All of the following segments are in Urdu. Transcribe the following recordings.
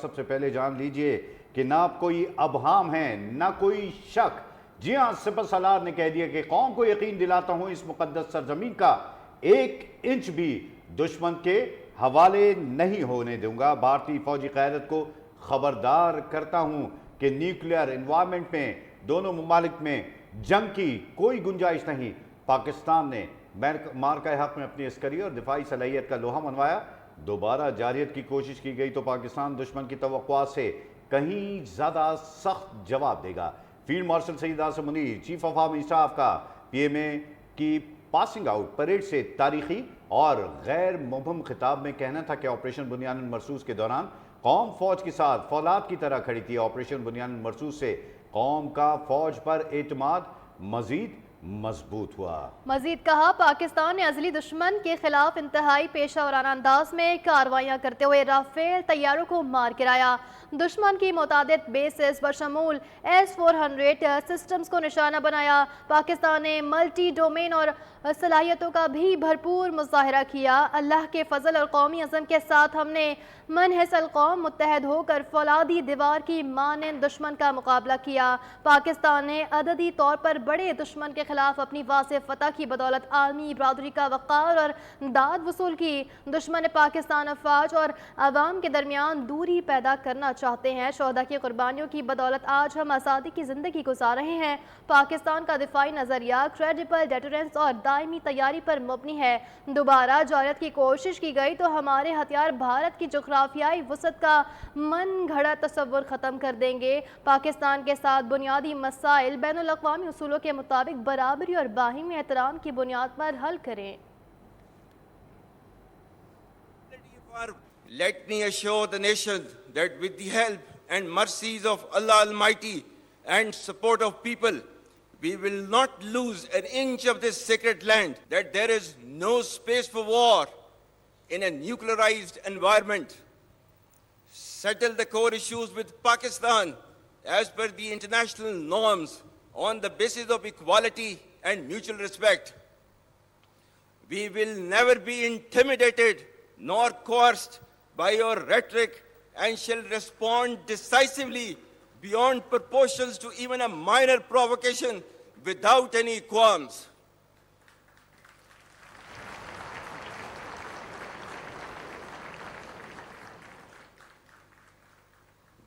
سب سے پہلے جان لیجئے کہ نہ کوئی ابہام ہے نہ کوئی شک. جی ہاں، سپہ سالار نے کہہ دیا کہ قوم کو یقین دلاتا ہوں اس مقدس سرزمین کا 1 انچ بھی دشمن کے حوالے نہیں ہونے دوں گا. بھارتی فوجی قیادت کو خبردار کرتا ہوں کہ نیوکلیئر انوائرمنٹ میں دونوں ممالک میں جنگ کی کوئی گنجائش نہیں. پاکستان نے مارکہ حق میں اپنی عسکری اور دفاعی صلاحیت کا لوہا منوایا. دوبارہ جارحیت کی کوشش کی گئی تو پاکستان دشمن کی توقعات سے کہیں زیادہ سخت جواب دے گا. Field marshal Syed Asim Munir chief of army staff کا پی ایم اے کی پاسنگ آؤٹ پریڈ سے تاریخی اور غیر مبہم خطاب میں کہنا تھا کہ آپریشن بنیان المرصوص کے دوران قوم فوج کے ساتھ فولاد کی طرح کھڑی تھی. آپریشن بنیان المرصوص سے قوم کا فوج پر اعتماد مزید مضبوط ہوا. مزید کہا پاکستان نے ازلی دشمن کے خلاف انتہائی پیشہ ورانہ انداز میں کارروائیاں کرتے ہوئے رافیل طیاروں کو مار گرایا. دشمن کی متعدد بیسز بشمول S-400 سسٹمز کو نشانہ بنایا. پاکستان نے ملٹی ڈومین اور صلاحیتوں کا بھی بھرپور مظاہرہ کیا. اللہ کے فضل اور قومی عزم کے ساتھ ہم نے منحص القوم متحد ہو کر فولادی دیوار کی مانند دشمن کا مقابلہ کیا. پاکستان نے عددی طور پر بڑے دشمن کے خلاف اپنی واضح فتح کی بدولت عالمی برادری کا وقار اور داد وصول کی. دشمن پاکستان افواج اور عوام کے درمیان دوری پیدا کرنا چاہتے ہیں. شہداء کی قربانیوں کی بدولت آج ہم آزادی کی زندگی گزار رہے ہیں. پاکستان کا دفاعی نظریہ کریڈیبل ڈیٹرنس اور دائمی تیاری پر مبنی ہے. دوبارہ جارحیت کی کوشش کی گئی تو ہمارے ہتھیار بھارت کی جغرافیائی وسعت کا من گھڑا تصور ختم کر دیں گے. پاکستان کے ساتھ بنیادی مسائل بین الاقوامی اصولوں کے مطابق برابری اور باہمی احترام کی بنیاد پر حل کریں. Let me assure the nation that with the help and mercies of Allah Almighty and support of people, we will not lose an inch of this sacred land, that there is no space for war in a nuclearized environment. Settle the core issues with Pakistan as per the international norms on the basis of equality and mutual respect. We will never be intimidated nor coerced by your rhetoric and shall respond decisively beyond proportions to even a minor provocation without any qualms.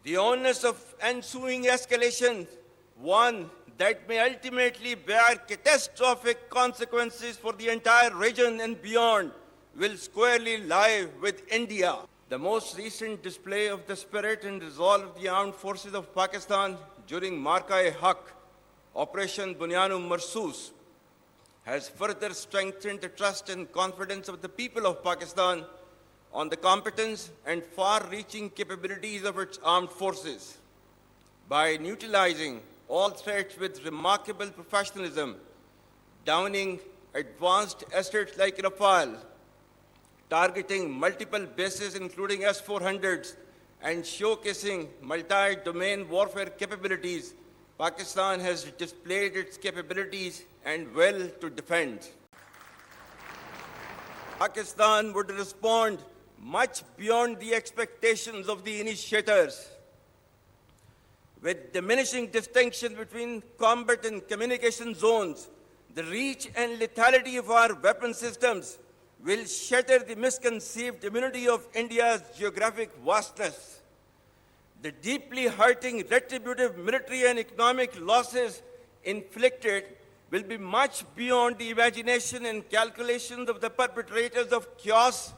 The onus of ensuing escalation, one that may ultimately bear catastrophic consequences for the entire region and beyond, will squarely lie with India. The most recent display of the spirit and resolve of the armed forces of Pakistan during Marka-e-Haq, Operation Bunyan-ul-Marsus, has further strengthened the trust and confidence of the people of Pakistan on the competence and far-reaching capabilities of its armed forces. By neutralizing all threats with remarkable professionalism, downing advanced assets like Rafale, targeting multiple bases including S-400s, and showcasing multi-domain warfare capabilities, Pakistan has displayed its capabilities and will to defend. Pakistan would respond much beyond the expectations of the initiators. With diminishing distinction between combat and communication zones, the reach and lethality of our weapon systems will shatter the misconceived immunity of India's geographic vastness. The deeply hurting retributive military and economic losses inflicted will be much beyond the imagination and calculations of the perpetrators of chaos.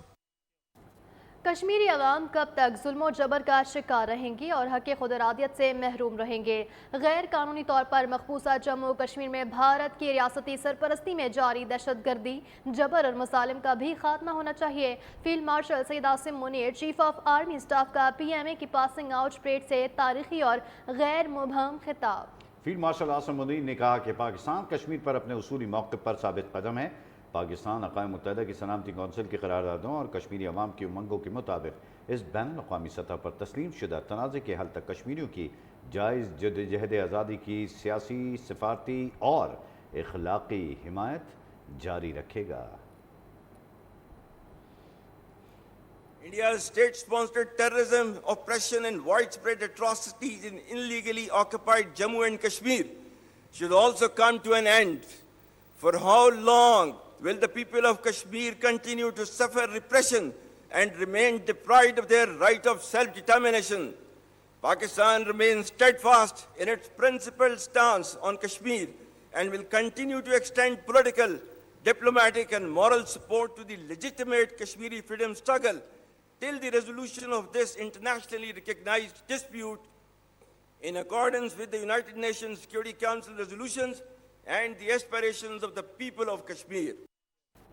Kashmiri عوام کب تک ظلم و جبر کا شکار رہیں گی اور حق خود ارادیت سے محروم رہیں گے؟ غیر قانونی طور پر مقبوضہ جموں کشمیر میں بھارت کی ریاستی سرپرستی میں جاری دہشت گردی، جبر اور مظالم کا بھی خاتمہ ہونا چاہیے. Field marshal Syed Asim Munir chief of army staff کا پی ایم اے کی پاسنگ آؤٹ پریڈ سے تاریخی اور غیر مبہم خطاب. فیلڈ مارشل عاصم منیر نے کہا کہ پاکستان کشمیر پر اپنے اصولی موقف پر ثابت قدم ہے. پاکستان اقوام متحدہ کی سلامتی کونسل کی قراردادوں اور کشمیری عوام کی امنگوں کے مطابق اس بین الاقوامی سطح پر تسلیم شدہ تنازع کے حل تک کشمیریوں کی جائز جدوجہد آزادی کی سیاسی، سفارتی اور اخلاقی حمایت جاری رکھے گا. India's state-sponsored terrorism, oppression and widespread atrocities in illegally occupied Jammu and Kashmir should also come to an end. For how long will the people of Kashmir continue to suffer repression and remain deprived of their right of self-determination? Pakistan remains steadfast in its principled stance on Kashmir and will continue to extend political, diplomatic and moral support to the legitimate Kashmiri freedom struggle till the resolution of this internationally recognized dispute in accordance with the United Nations Security Council resolutions and the aspirations of the people of Kashmir.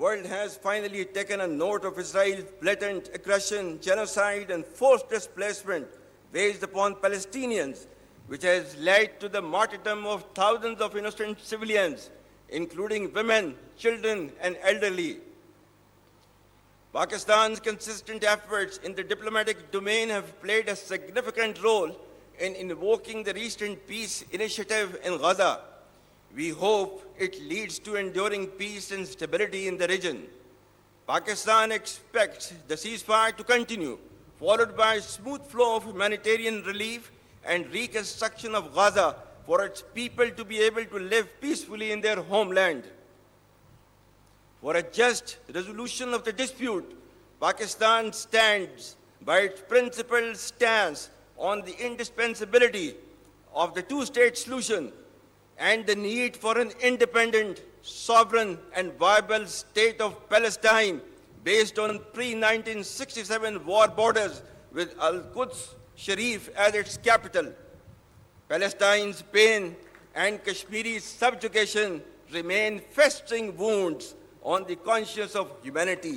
World has finally taken a note of Israel's blatant aggression, genocide and forced displacement waged upon Palestinians, which has led to the martyrdom of thousands of innocent civilians, including women, children and elderly. Pakistan's consistent efforts in the diplomatic domain have played a significant role in invoking the recent peace initiative in Gaza. We hope it leads to enduring peace and stability in the region. Pakistan expects the ceasefire to continue, followed by a smooth flow of humanitarian relief and reconstruction of Gaza for its people to be able to live peacefully in their homeland. For a just resolution of the dispute, Pakistan stands by its principled stance on the indispensability of the two-state solution and the need for an independent, sovereign and viable state of Palestine based on pre-1967 war borders with Al-Quds Sharif as its capital. Palestine's pain and Kashmiri's subjugation remain festering wounds on the conscience of humanity.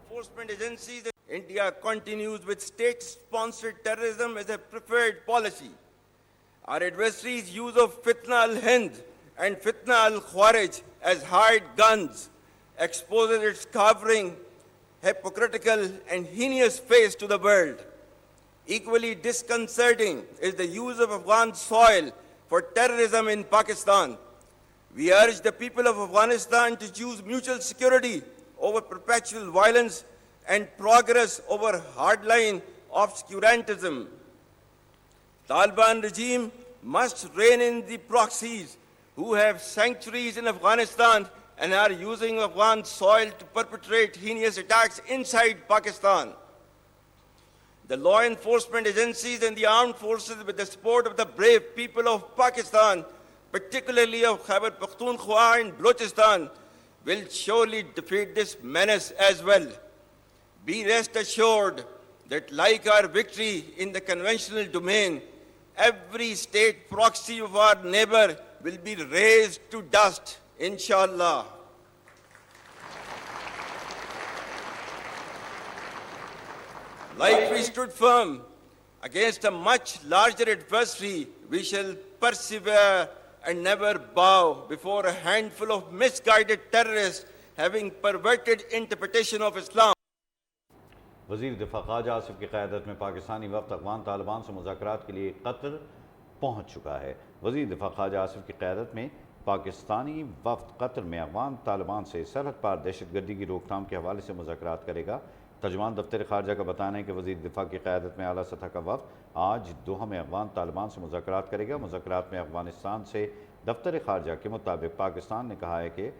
Enforcement agencies in India continues with state-sponsored terrorism as a preferred policy. Our adversaries' use of Fitna al-Hind and Fitna al-Khawarij as hired guns exposes its cowering, hypocritical and heinous face to the world. Equally disconcerting is the use of Afghan soil for terrorism in Pakistan. We urge the people of Afghanistan to choose mutual security over perpetual violence and progress over hardline obscurantism. Taliban regime must rein in the proxies who have sanctuaries in Afghanistan and are using Afghan soil to perpetrate heinous attacks inside Pakistan. The law enforcement agencies and the armed forces, with the support of the brave people of Pakistan, particularly of Khyber Pakhtunkhwa and Balochistan, will surely defeat this menace as well. Be rest assured that, like our victory in the conventional domain, every state proxy of our neighbor will be razed to dust, inshallah. Like we stood firm against a much larger adversary, we shall persevere and never bow before a handful of misguided terrorists having perverted interpretation of Islam. وزیر دفاع خارجہ آصف کی قیادت میں پاکستانی وفد افغان طالبان سے مذاکرات کے لیے قطر پہنچ چکا ہے۔ وزیر دفاع خارجہ آصف کی قیادت میں پاکستانی وفد قطر میں افغان طالبان سے سرحد پار دہشت گردی کی روک تھام کے حوالے سے مذاکرات کرے گا۔ ترجمان دفتر خارجہ کا بتانا ہے کہ وزیر دفاع کی قیادت میں اعلیٰ سطح کا وفد آج دوحہ میں افغان طالبان سے مذاکرات کرے گا۔ مذاکرات میں افغانستان سے دفتر خارجہ کے مطابق پاکستان نے کہا ہے کہ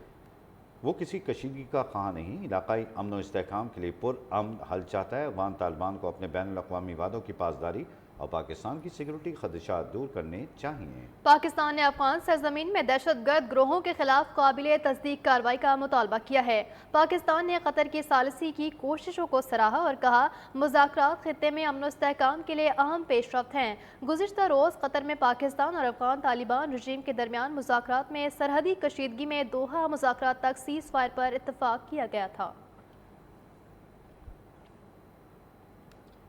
وہ کسی کشیدگی کا خواہاں نہیں، علاقائی امن و استحکام کے لیے پرامن حل چاہتا ہے۔ افغان طالبان کو اپنے بین الاقوامی وعدوں کی پاسداری اور پاکستان کی سیکورٹی خدشات دور کرنے چاہیے۔ پاکستان نے افغان سرزمین میں دہشت گرد گروہوں کے خلاف قابل تصدیق کارروائی کا مطالبہ کیا ہے۔ پاکستان نے قطر کی ثالثی کی کوششوں کو سراہا اور کہا مذاکرات خطے میں امن و استحکام کے لیے اہم پیش رفت ہیں۔ گزشتہ روز قطر میں پاکستان اور افغان طالبان رجیم کے درمیان مذاکرات میں سرحدی کشیدگی میں دوحہ مذاکرات تک سیز فائر پر اتفاق کیا گیا تھا۔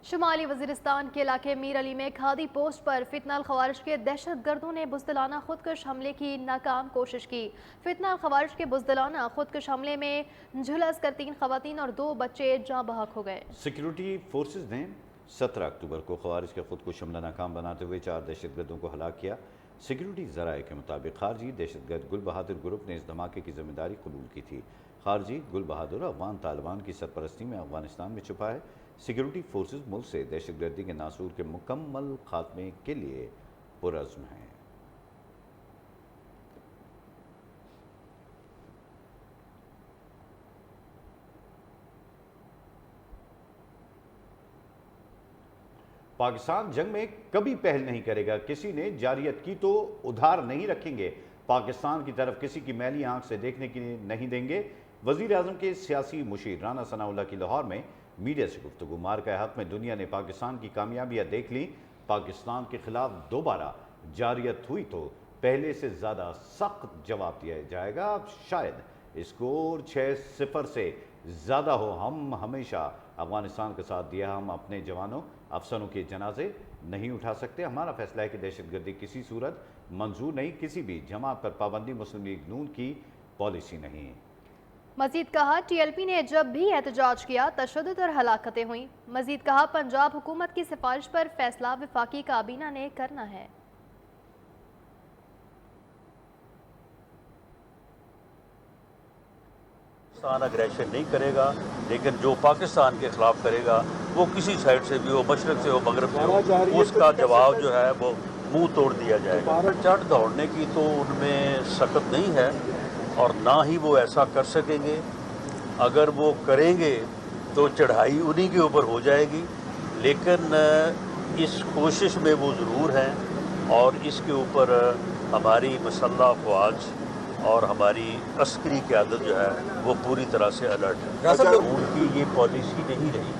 شمالی وزیرستان کے علاقے میر علی میں کھادی پوسٹ پر فتنہ الخوارج کے دہشت گردوں نے بزدلانہ خودکش حملے کی ناکام کوشش کی۔ فتنہ الخوارج کے بزدلانہ خودکش حملے میں جھلس کر 3 خواتین اور 2 بچے جاں بحق ہو گئے۔ سیکیورٹی فورسز نے 17 اکتوبر کو خوارج کے خودکش حملہ ناکام بناتے ہوئے 4 دہشت گردوں کو ہلاک کیا۔ سیکیورٹی ذرائع کے مطابق خارجی دہشت گرد گل بہادر گروپ نے اس دھماکے کی ذمہ داری قبول کی تھی۔ خارجی گل بہادر افغان طالبان کی سرپرستی میں افغانستان میں چھپا ہے۔ سیکیورٹی فورسز ملک سے دہشت گردی کے ناسور کے مکمل خاتمے کے لیے پرعزم ہیں۔ پاکستان جنگ میں کبھی پہل نہیں کرے گا، کسی نے جارحیت کی تو ادھار نہیں رکھیں گے، پاکستان کی طرف کسی کی میلی آنکھ سے دیکھنے کی نہیں دیں گے۔ وزیر اعظم کے سیاسی مشیر رانا ثناء اللہ کی لاہور میں میڈیا سے گفتگو۔ مارکہ حق میں دنیا نے پاکستان کی کامیابیاں دیکھ لیں، پاکستان کے خلاف دوبارہ جارحیت ہوئی تو پہلے سے زیادہ سخت جواب دیا جائے گا۔ اب شاید اسکور 6-0 سے زیادہ ہو، ہم ہمیشہ افغانستان کا ساتھ دیا، ہم اپنے جوانوں افسروں کے جنازے نہیں اٹھا سکتے۔ ہمارا فیصلہ ہے کہ دہشت گردی کسی صورت منظور نہیں، کسی بھی جماعت پر پابندی مسلم لیگ نون کی پالیسی نہیں۔ مزید کہا ٹی ایل پی نے جب بھی احتجاج کیا تشدد اور ہلاکتیں ہوئیں۔ مزید کہا پنجاب حکومت کی سفارش پر فیصلہ وفاقی کابینہ نے کرنا ہے۔ پاکستان اگریشن نہیں کرے گا، لیکن جو پاکستان کے خلاف کرے گا وہ کسی سائڈ سے بھی ہو، مشرق سے ہو، مغرب سے ہو، اس کا جواب جو ہے وہ منہ توڑ دیا جائے گا۔ چڑھ دوڑنے کی تو ان میں سخت نہیں ہے اور نہ ہی وہ ایسا کر سکیں گے۔ اگر وہ کریں گے تو چڑھائی انہی کے اوپر ہو جائے گی، لیکن اس کوشش میں وہ ضرور ہیں اور اس کے اوپر ہماری مسلح افواج اور ہماری عسکری قیادت جو ہے وہ پوری طرح سے الرٹ ہے۔ ان کی یہ پالیسی نہیں رہی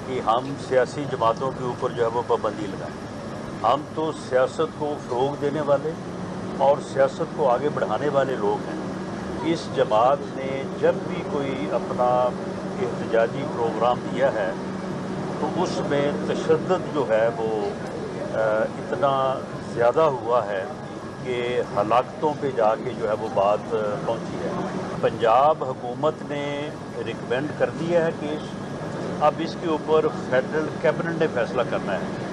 کہ ہم سیاسی جماعتوں کے اوپر جو ہے وہ پابندی لگائیں۔ ہم تو سیاست کو فروغ دینے والے اور سیاست کو آگے بڑھانے والے لوگ ہیں۔ اس جماعت نے جب بھی کوئی اپنا احتجاجی پروگرام دیا ہے تو اس میں تشدد جو ہے وہ اتنا زیادہ ہوا ہے کہ ہلاکتوں پہ جا کے جو ہے وہ بات پہنچی ہے۔ پنجاب حکومت نے ریکمینڈ کر دیا ہے کیس، اب اس کے اوپر فیڈرل کیبنٹ نے فیصلہ کرنا ہے۔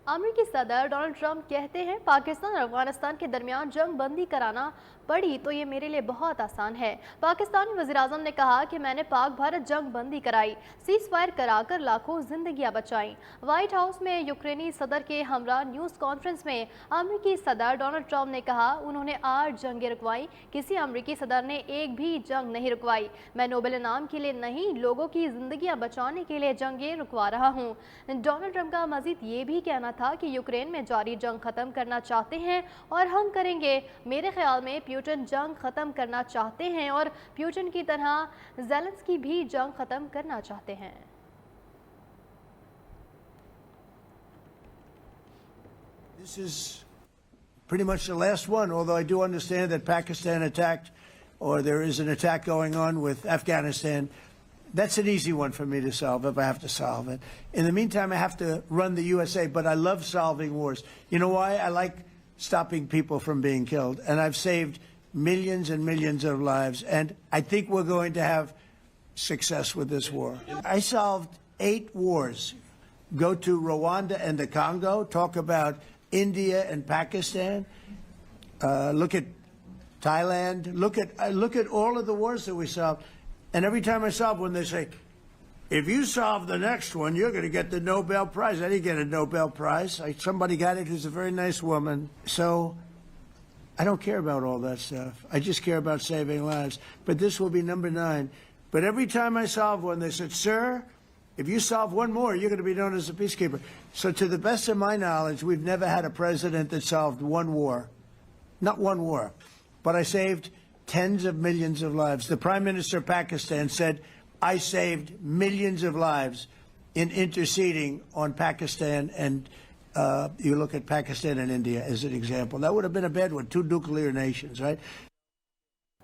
امریکی صدر ڈونلڈ ٹرمپ کہتے ہیں پاکستان اور افغانستان کے درمیان جنگ بندی کرانا پڑی تو یہ میرے لیے بہت آسان ہے۔ پاکستانی وزیراعظم نے کہا کہ میں نے پاک بھارت جنگ بندی کرائی، سیز فائر کرا کر لاکھوں زندگیاں بچائیں۔ وائٹ ہاؤس میں یوکرینی صدر کے ہمراہ نیوز کانفرنس میں امریکی صدر ڈونلڈ ٹرمپ نے کہا انہوں نے 8 جنگیں رکوائیں، کسی امریکی صدر نے ایک بھی جنگ نہیں رکوائی۔ میں نوبل انعام کے لیے نہیں، لوگوں کی زندگیاں بچانے کے لیے جنگیں رکوا رہا ہوں۔ ڈونلڈ ٹرمپ کا مزید یہ بھی کہنا تھا کہ یوکرین میں جاری جنگ ختم کرنا چاہتے ہیں اور ہم کریں گے۔ میرے خیال میں پیوٹن جنگ ختم کرنا چاہتے ہیں اور پیوٹن کی طرح زیلنسکی بھی جنگ ختم کرنا چاہتے ہیں۔ This is pretty much the last one, although I do understand that Pakistan attacked, or there is an attack going on with Afghanistan. That's an easy one for me to solve if I have to solve it. In the meantime, I have to run the USA, but I love solving wars. You know why? I like stopping people from being killed. And I've saved millions and millions of lives. And I think we're going to have success with this war. I solved 8 wars. Go to Rwanda and the Congo, talk about India and Pakistan, look at Thailand, look at all of the wars that we solved. And every time I solve one, they say, if you solve the next one, you're going to get the Nobel Prize. I didn't get a Nobel Prize. Somebody got it who's a very nice woman. So I don't care about all that stuff. I just care about saving lives. But this will be number 9. But every time I solve one, they said, sir, if you solve one more, you're going to be known as a peacekeeper. So to the best of my knowledge, we've never had a president that solved one war. Not one war. But I saved tens of millions of lives. The Prime Minister of Pakistan said, I saved millions of lives in interceding on Pakistan, and you look at Pakistan and India as an example. That would have been a bad one, 2 nuclear nations, right?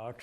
8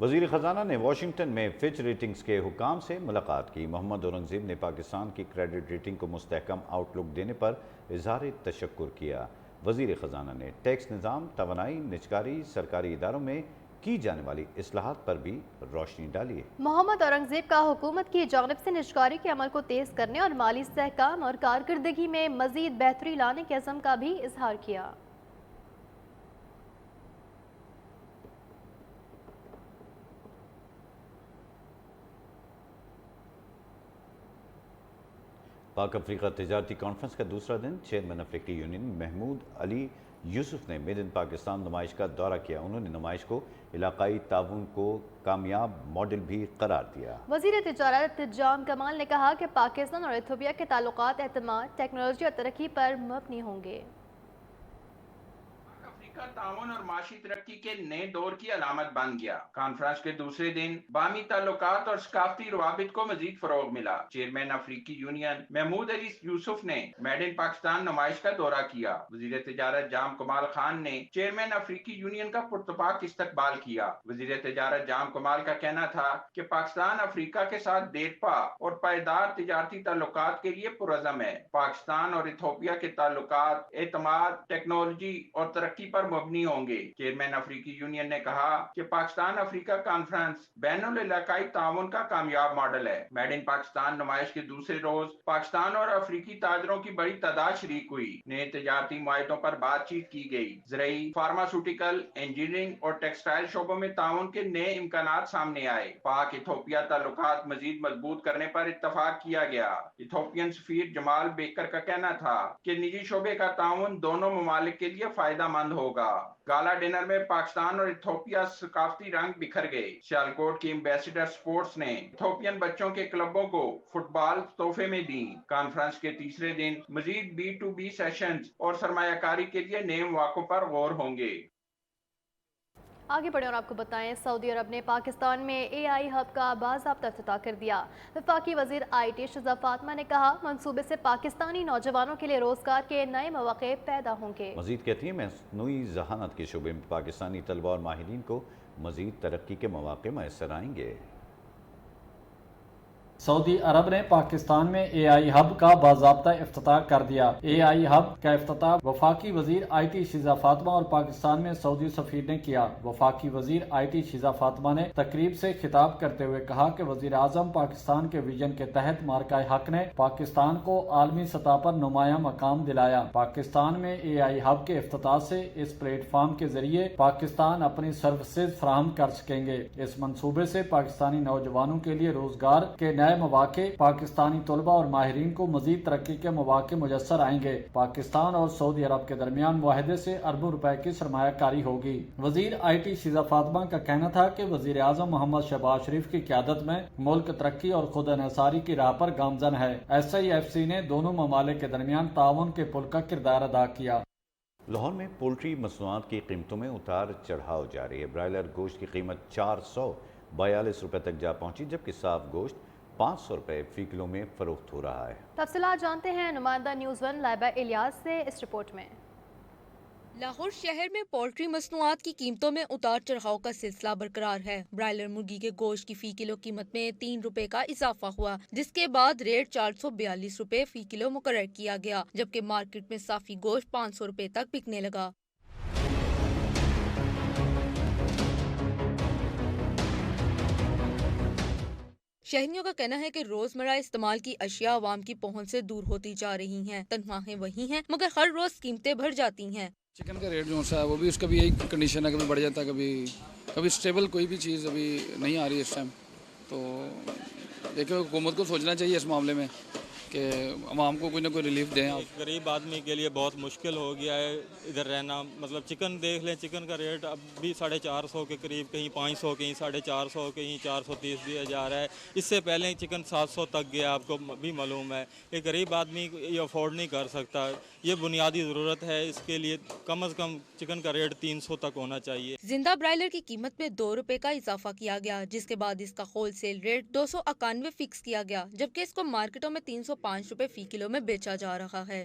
وزیر خزانہ نے واشنگٹن میں فچ ریٹنگز کے حکام سے ملاقات کی۔ محمد اورنگزیب نے پاکستان کی کریڈٹ ریٹنگ کو مستحکم آؤٹ لک دینے پر اظہار تشکر کیا۔ وزیر خزانہ نے ٹیکس نظام، توانائی، نجکاری، سرکاری اداروں میں کی جانے والی اصلاحات پر بھی روشنی ڈالی ہے۔ محمد اورنگزیب کا حکومت کی جانب سے نجکاری کے عمل کو تیز کرنے اور مالی استحکام اور کارکردگی میں مزید بہتری لانے کے عزم کا بھی اظہار کیا۔ پاک افریقہ تجارتی کانفرنس کا دوسرا دن چیئرمین افریقی یونین محمود علی یوسف نے میڈ ان پاکستان نمائش کا دورہ کیا۔ انہوں نے نمائش کو علاقائی تعاون کو کامیاب ماڈل بھی قرار دیا۔ وزیر تجارت جان کمال نے کہا کہ پاکستان اور ایتھوپیا کے تعلقات اعتماد، ٹیکنالوجی اور ترقی پر مبنی ہوں گے۔ کا تعاون اور معاشی ترقی کے نئے دور کی علامت بن گیا۔ کانفرنس کے دوسرے دن باہمی تعلقات اور ثقافتی روابط کو مزید فروغ ملا۔ چیئرمین افریقی یونین محمود علی یوسف نے میڈ ان پاکستان نمائش کا دورہ کیا۔ وزیر تجارت جام کمال خان نے چیئرمین افریقی یونین کا پرتپاک استقبال کیا۔ وزیر تجارت جام کمال کا کہنا تھا کہ پاکستان افریقہ کے ساتھ دیرپا اور پائیدار تجارتی تعلقات کے لیے پرعزم ہے۔ پاکستان اور ایتھوپیا کے تعلقات اعتماد، ٹیکنالوجی اور ترقی پر مبنی ہوں گے۔ چیئرمین افریقی یونین نے کہا کہ پاکستان افریقہ کانفرنس بین العلاقائی تعاون کا کامیاب ماڈل ہے۔ میڈ ان پاکستان نمائش کے دوسرے روز پاکستان اور افریقی تاجروں کی بڑی تعداد شریک ہوئی۔ نئے تجارتی معاہدوں پر بات چیت کی گئی۔ زرعی، فارماسوٹیکل، انجینئرنگ اور ٹیکسٹائل شعبوں میں تعاون کے نئے امکانات سامنے آئے۔ پاک ایتھوپیا تعلقات مزید مضبوط کرنے پر اتفاق کیا گیا۔ ایتھوپین سفیر جمال بیکر کا کہنا تھا کہ نجی شعبے کا تعاون دونوں ممالک کے لیے فائدہ مند ہوگا۔ گالا ڈنر میں پاکستان اور ایتھوپیا ثقافتی رنگ بکھر گئے۔ سیالکوٹ کی ایمبیسیڈر سپورٹس نے ایتھوپین بچوں کے کلبوں کو فٹ بال تحفے میں دیں۔ کانفرنس کے تیسرے دن مزید B2B سیشنز اور سرمایہ کاری کے لیے نئے مواقع پر غور ہوں گے۔ آگے بڑھیں اور آپ کو بتائیں، سعودی عرب نے پاکستان میں AI ہب کا باضابطہ افتتاح کر دیا۔ وفاقی وزیر IT شہزہ فاطمہ نے کہا منصوبے سے پاکستانی نوجوانوں کے لیے روزگار کے نئے مواقع پیدا ہوں گے۔ مزید کہتی ہیں مصنوعی ذہانت کے شعبے میں پاکستانی طلبہ اور ماہرین کو مزید ترقی کے مواقع میسر آئیں گے۔ سعودی عرب نے پاکستان میں AI ہب کا باضابطہ افتتاح کر دیا۔ AI ہب کا افتتاح وفاقی وزیر IT شہزہ فاطمہ اور پاکستان میں سعودی سفیر نے کیا۔ وفاقی وزیر IT شہزہ فاطمہ نے تقریب سے خطاب کرتے ہوئے کہا کہ وزیر اعظم پاکستان کے ویژن کے تحت مارکہ حق نے پاکستان کو عالمی سطح پر نمایاں مقام دلایا۔ پاکستان میں AI ہب کے افتتاح سے اس پلیٹ فارم کے ذریعے پاکستان اپنی سروسز فراہم کر سکیں گے۔ اس منصوبے سے پاکستانی نوجوانوں کے لیے روزگار کے نئے مواقع، پاکستانی طلبہ اور ماہرین کو مزید ترقی کے مواقع میسر آئیں گے۔ پاکستان اور سعودی عرب کے درمیان معاہدے سے اربوں روپے کی سرمایہ کاری ہوگی۔ وزیر IT شہزہ فاطمہ کا کہنا تھا کہ وزیر اعظم محمد شہباز شریف کی قیادت میں ملک ترقی اور خود انحصاری کی راہ پر گامزن ہے۔ SIFC نے دونوں ممالک کے درمیان تعاون کے پل کا کردار ادا کیا۔ لاہور میں پولٹری مصنوعات کی قیمتوں میں اتار چڑھاؤ جاری ہے۔ برائلر گوشت کی قیمت 442 روپے تک جا پہنچی، جبکہ صاف گوشت 500 روپے فی کلو میں فروخت ہو رہا ہے۔ تفصیلات جانتے ہیں نمائندہ نیوز ون لائبہ الیاس سے اس رپورٹ میں۔ لاہور شہر میں پولٹری مصنوعات کی قیمتوں میں اتار چڑھاؤ کا سلسلہ برقرار ہے۔ برائلر مرغی کے گوشت کی فی کلو قیمت میں 3 روپے کا اضافہ ہوا، جس کے بعد ریٹ 442 روپے فی کلو مقرر کیا گیا، جبکہ مارکیٹ میں صافی گوشت 500 روپے تک بکنے لگا۔ شہریوں کا کہنا ہے کہ روزمرہ استعمال کی اشیاء عوام کی پہنچ سے دور ہوتی جا رہی ہیں۔ تنخواہیں وہی ہیں مگر ہر روز قیمتیں بڑھ جاتی ہیں۔ چکن کا ریٹ جو ہے وہ بھی اس کا بھی یہی کنڈیشن ہے، کبھی بڑھ جاتا ہے، کبھی اسٹیبل کوئی بھی چیز ابھی نہیں آ رہی اس ٹائم۔ تو دیکھیں حکومت کو سوچنا چاہیے اس معاملے میں کہ عوام کو کوئی نہ کوئی ریلیف دیں۔ غریب آدمی کے لیے بہت مشکل ہو گیا ہے ادھر رہنا۔ مطلب چکن دیکھ لیں، چکن کا ریٹ اب بھی 450 کے قریب، کہیں 500، کہیں 450، کہیں 430 دیا جا رہا ہے۔ اس سے پہلے چکن 700 تک گیا، آپ کو بھی معلوم ہے۔ ایک غریب آدمی یہ افورڈ نہیں کر سکتا، یہ بنیادی ضرورت ہے۔ اس کے لیے کم از کم چکن کا ریٹ 300 تک ہونا چاہیے۔ زندہ برائلر کی قیمت میں 2 روپے کا اضافہ کیا گیا، جس کے بعد اس کا ہول سیل ریٹ 291 فکس کیا گیا، جبکہ اس کو مارکیٹوں میں 305 روپے فی کلو میں بیچا جا رہا ہے۔